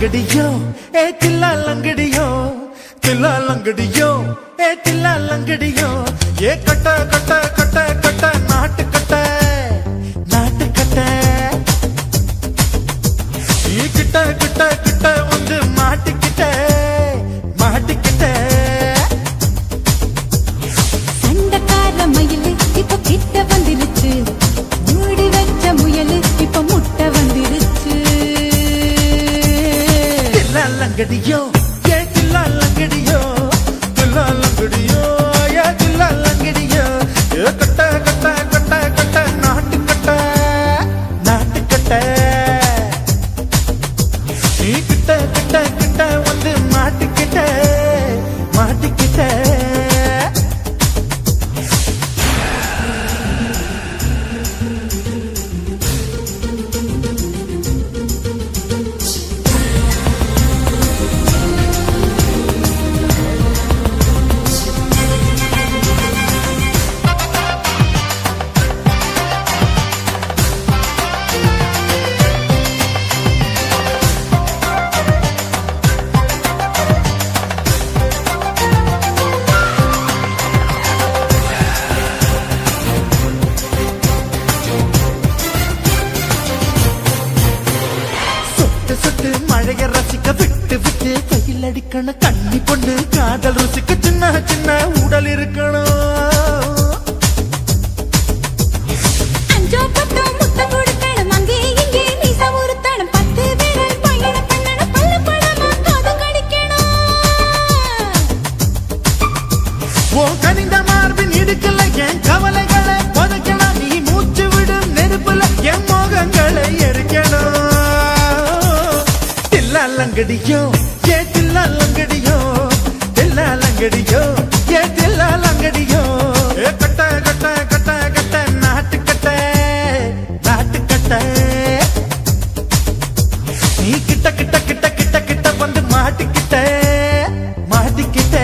லங்கடியோ ஏ தில்லா லங்கடியோ தில்லா லங்கடியோ ஏ தில்லா லங்கடியோ ஏ கட்ட கட்ட கட்ட கட்ட நாட்டு கட்ட நாட்டு கட்ட நீ கிட்ட கிட்ட கிட்ட வந்து மாட்டிக்கிட்ட மாட்டிக்கிட்ட சண்டக்கார மயிலு இப்ப கிட்ட வந்துருச்சு மூடி வச்ச முயலு இப்ப முட்டை வந்துருச்சு தில்லா லங்கடியோ ஏ தில்லா லங்கடியோ தில்லா லங்கடியோ ஏ தில்லா லங்கடியோ ஏ கட்ட கட்ட கட்ட கட்ட நாட்டு கட்ட நாட்டு கட்ட நீ கிட்ட கிட்ட கிட்ட வந்து மாட்டிக்கிட்ட மாட்டிக்கிட்ட சுட்டு மழைய ரசிக்க விட்டு விட்டு கையில் அடிக்கணும் கண்ணி பொண்ணு காதல் ருசிக்க சின்ன சின்ன உடல் இருக்கணும் அஞ்சோ பத்தோ முத்தம் கொடுக்கணும் அங்கே இங்கே மீச உறுத்தணும் 10 விரல் பயணம் பண்ணணும் பல்ல பழமா காது கடிக்கணும் ஓ கனிந்த மார்பின் இடுக்கல என் கவலைகளை புதைக்கணும் நீ மூச்சு விடும் நெருப்புல என் மோகங்களை எரிக்கணும் தில்லா லங்கடியோ ஏ தில்லா லங்கடியோ தில்லா லங்கடியோ ஏ தில்லா லங்கடியோ ஏ கட்ட கட்ட கட்ட கட்ட நாட்டு கட்ட நாட்டு கட்ட நீ கிட்ட கிட்ட கிட்ட கிட்ட கிட்ட வந்து மாட்டிக்கிட்ட மாட்டிக்கிட்ட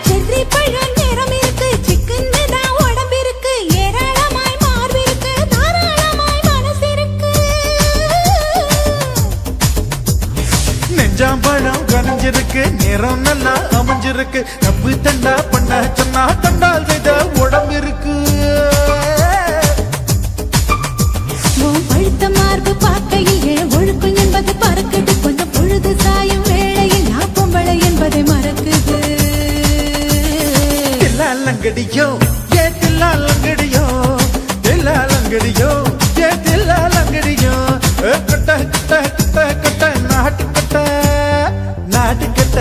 செர்ரி பழம் நேரம் இருக்கு சிக்கன் தான் உடம்பு இருக்கு ஏராளமாய் மார்பு இருக்கு தாராளமாய் மனசு இருக்கு நெஞ்சாம்பழம் கனிஞ்சிருக்கு நிறம் நல்லா அமைஞ்சிருக்கு தப்பு தண்டா பண்ண சொன்னா தண்டால் செய்த உடம்பு இருக்கு உன் பழுத்த மார்பு பார்க்கையில் என் ஒழுக்கம் என்பது பறக்குது கொஞ்சம் பொழுது சாயும் வேளையில் நான் பொம்பளை என்பதை மறக்குது தில்லா லங்கடியோ ஏ தில்லா லங்கடியோ தில்லா லங்கடியோ ஏ தில்லா லங்கடியோ ஏ கட்ட கட்ட கட்ட கட்ட நாட்டு கட்ட நாட்டு கட்ட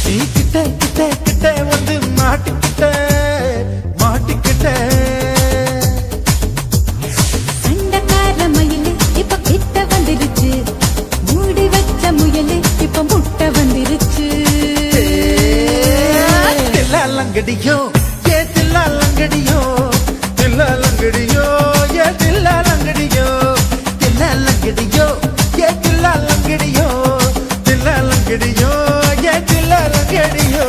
நீ கிட்ட கிட்ட கிட்ட வந்து மாட்டிக்கிட்ட மாட்டிக்கிட்ட சண்டக்கார மயிலு இப்ப கிட்ட வந்துருச்சு மூடி வச்ச முயலு இப்ப முட்டை வந்துருச்சு தில்லா லங்கடியோ ஏ தில்லா லங்கடியோ தில்லா லங்கடியோ ஏ தில்லா லங்கடியோ தில்லா லங்கடியோ ஏ தில்லா லங்கடியோ தில்லா லங்கடியோ ஏ தில்லா லங்கடியோ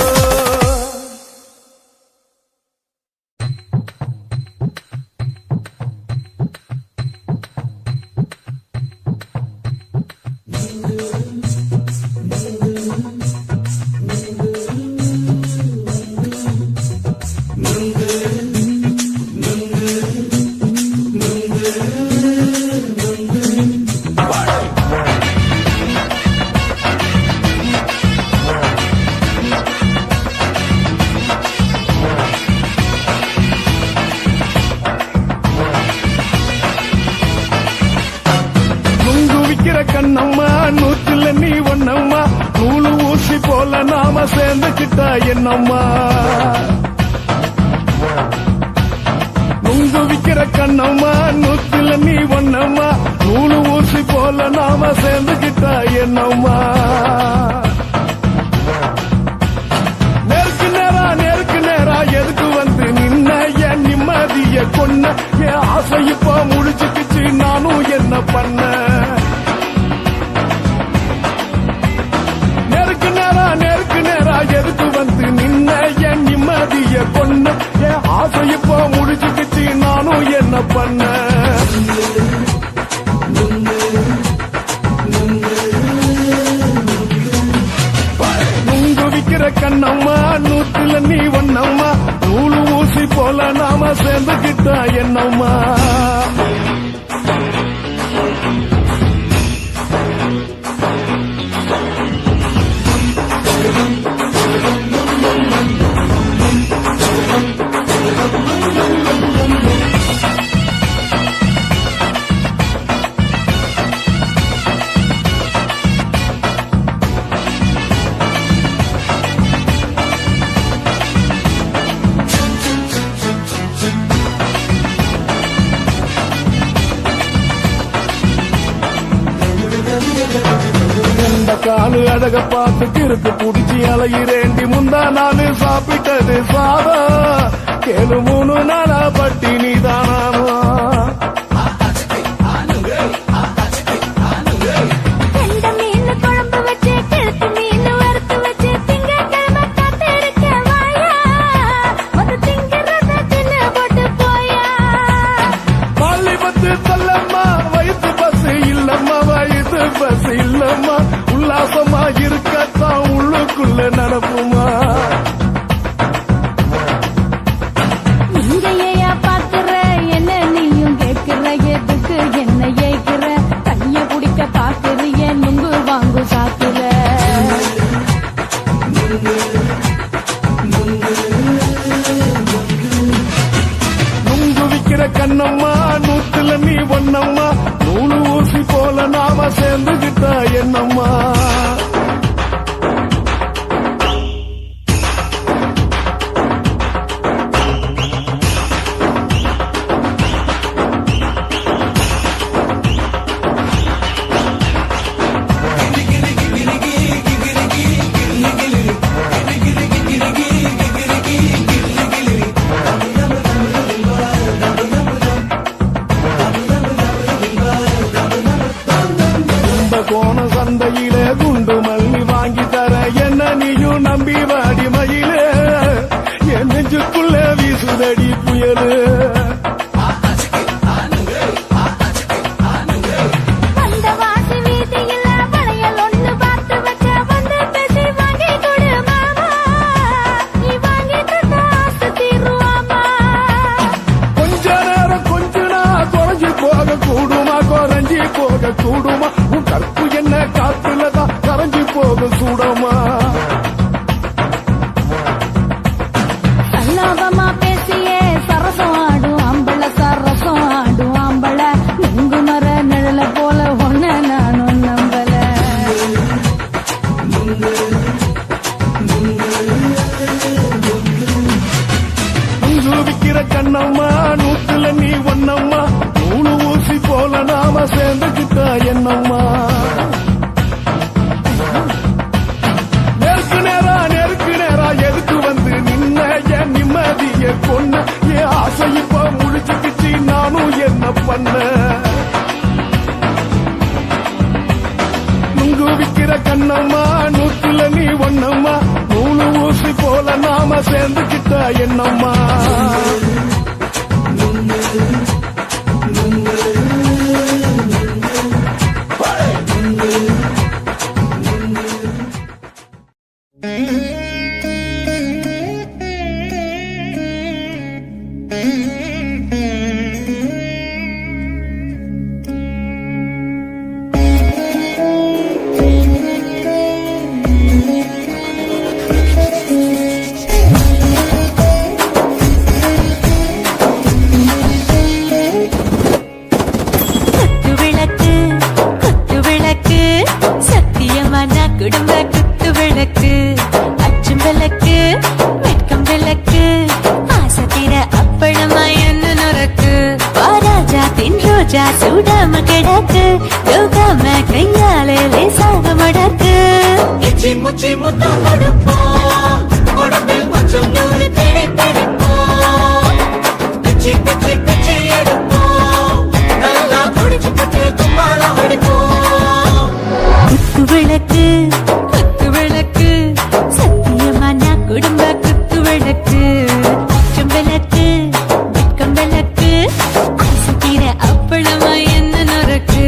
கண்ணம்மா நூற்றுல நீ ஒன்னம்மா நூலு ஊசி ஊசி போல நாம சேர்ந்துக்கிட்டா என்னம்மா நுங்கு விக்கிற கண்ணம்மா நூத்துல நீ ஒன்னம்மா நூலு ஊசி போல நாம சேர்ந்துக்கிட்டா என்னம்மா நேருக்கு நேரா எதுக்கு வந்து நின்ன என் நிம்மதிய கொன்ன என் ஆசை இப்ப முடிச்சுக்கிச்சு நானும் என்ன பண்ண நேருக்கு நேரா எதுக்கு வந்து நின்ன என் நிம்மதிய கொன்ன என் ஆசை இப்ப முடிச்சுக்கிச்சு நானும் என்ன பண்ண நுங்கு விக்கிற கண்ணம்மா நூத்துல நீ ஒன்னம்மா நூலு ஊசி போல நாம சேர்ந்துக்கிட்டா என்னம்மா காலு அழக பார்த்து கிறுக்கு புடிச்சி அலையிறேண்டி முந்தா நாலு சாப்பிட்டது சாதம் கேளு 3 நாளா பட்டினி தானாமா பஸ் இல்லம்மா உல்லாசமா இருக்கத்தான் உள்ளுக்குள்ள நடப்புமா நீங்க பாக்குற என்ன நீயும் கேட்கிற எதுக்கு என்ன ஏய்க்கிற கைய குடிக்க பாக்குறிய நுங்கு வாங்கு சாக்குற நுங்கு விக்கிற கண்ணம்மா நூத்துல நீ ஒன்னம்மா நூலு ஊசி போல நாம சேர்ந்துகிட்டா என்னம்மா கோண சந்தையிலே குண்டு மல்லி வாங்கி தர என்ன நீயும் நம்பி வாடி மயிலே என் நெஞ்சுக்குள்ள வீசுதடி புயலு போக கூடுமா உன் கற்பு என்ன காத்துலதான் கரைஞ்சி போக சூடமா சல்லாபமா பேசியே சரசம் ஆடும் அம்பள சரசம் ஆடும் அம்பள நுங்கு மர நிழல போல ஒன்ன நானும் நம்பல நுங்கு விக்கிற கண்ணம்மா நூத்துல நீ ஒன்னம்மா நூலு ஊசி போல நாம சேர்ந்துக்கிட்டா என்னம்மா நேருக்கு நேரா எதுக்கு வந்து நின்ன என் நிம்மதிய கொன்ன என் ஆசை இப்ப முடிச்சுக்கிச்சு நானும் என்ன பண்ண நுங்கு விக்கிற கண்ணம்மா நூத்துல நீ ஒன்னம்மா நூலு ஊசி போல நாம சேர்ந்துக்கிட்டா என்னம்மா ரோஜா சூடாம கிடக்கு யோகாம கையாலே லேசாக மடக்கு இச்சி முச்சி முத்தம் கொடுப்போம் உடம்பில் மச்சம் நூறு தேடி பிடிப்போம் பிச்சி பிச்சி பிச்சி எடுப்போம் நல்லா குடிச்சு பட்டு தும்பாலம் அடிப்போம் குத்து விளக்கு சத்தியமான குடும்ப குத்து விளக்கு அச்சம் விளக்கு வெட்கம் விளக்கு ஆசைக்கிற அப்பளமா என்ன நொறுக்கு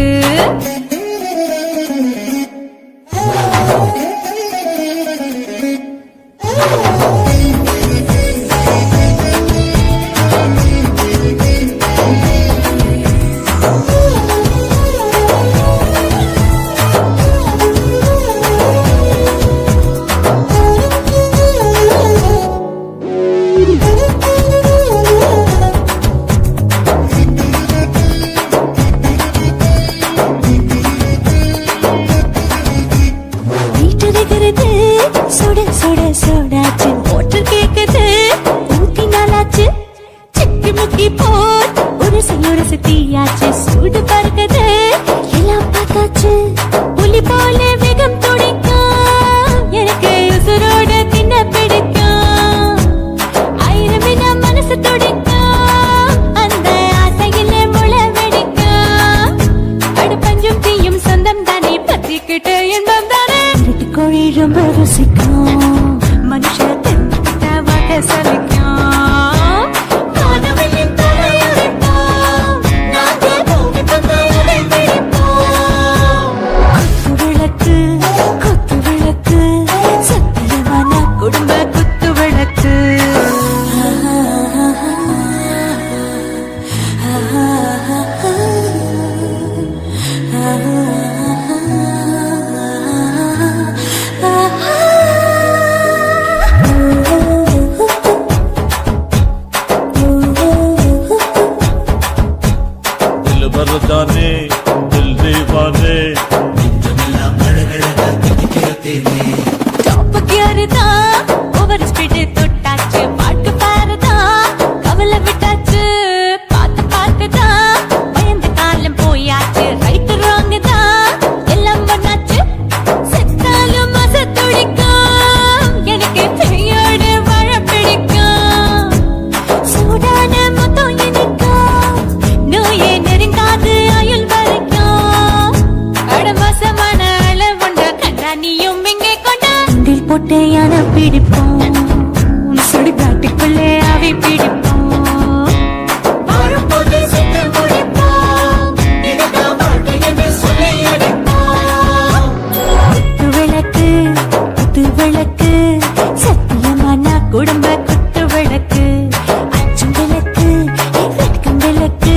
வீட்டிருக்கிறது சுட சுட சூடாச்சு மோட்டர் கேக்குது ஊத்தி நாளாச்சு சிக்கி முக்கி போர் உரசி தீயாச்சு சூடு பறக்குது எல்லாம் பார்த்தாச்சு புலி போல வேகம் துடிக்கும் எனக்கு உசுரோட தின்ன பிடிக்கும் ஆயிரம் மனசு துடிக்கும் அந்த ஆசையில முளை வெடிக்கும் அடுப்பஞ்சும் தீயும் சொந்தம் தானே பத்திக்கிட்டு இன்பம் தானே கோழி ரொம்ப ருசிக்கும் மனுஷ தின்னுட்ட வாட்ட சலிக்கும் கனவின் தலையெடுப்போம் நாங்கள் பூமி பந்தையுடை பிடிப்போம் குத்து விளக்கு சத்தியமான குடும்ப குத்து விளக்கு दिल भरदाने दिल दीवाने டாப் கியர்தா ஓவர் ஸ்பீட் தொட்டாச்சு பாட்டு பாருதா கவலை விட்டாச்சு பார்த்துதா பயந்து காலம் போயாச்சு ரைட் ராங் தான் எல்லாம் பண்ணாச்சு செத்தாலும் மச துடிக்கும் எனக்கு பெரியோடு வாழ பிடிக்கும் சூடான மொத்தம் எனக்கும் நோயே நெருங்காது ஆயுள் வரைக்கும் கடமசமான அளவுண்ட கண்டா நீயும் இங்கே கொண்டா உண்டில் போட்டு யானை பிடிப்போம் சுடுகாட்டுக்குள்ளே அவை பிடிப்போம் வரும்போது சுட்டு முடிப்போம் இதுதான் வாழ்க்கை என்று சொல்லி அடிப்போம் குத்து விளக்கு சத்தியமான குடும்ப குத்து விளக்கு அச்சம் விளக்கு வெட்கம் விளக்கு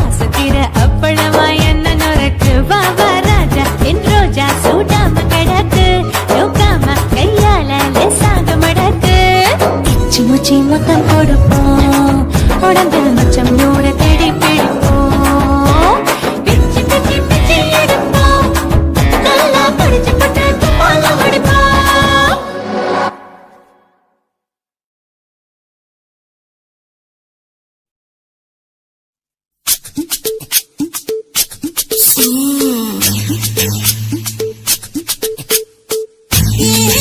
ஆசைக்கிற அப்பளமா என்ன நொறுக்கு வா வா ராஜா என் ரோஜா சூடாம கிடக்கு யோகாம கையால லேசாக மடக்கு இச்சி முச்சி மொத்தம் கொடுப்போம் உடம்பில் மச்சம் நூறு தேடி பிடிப்போம் பிச்சி பிச்சி பிச்சி எடுப்போம் நல்லா படிச்சு பட்டு தும்பாலம் அடிப்போம் Yeah.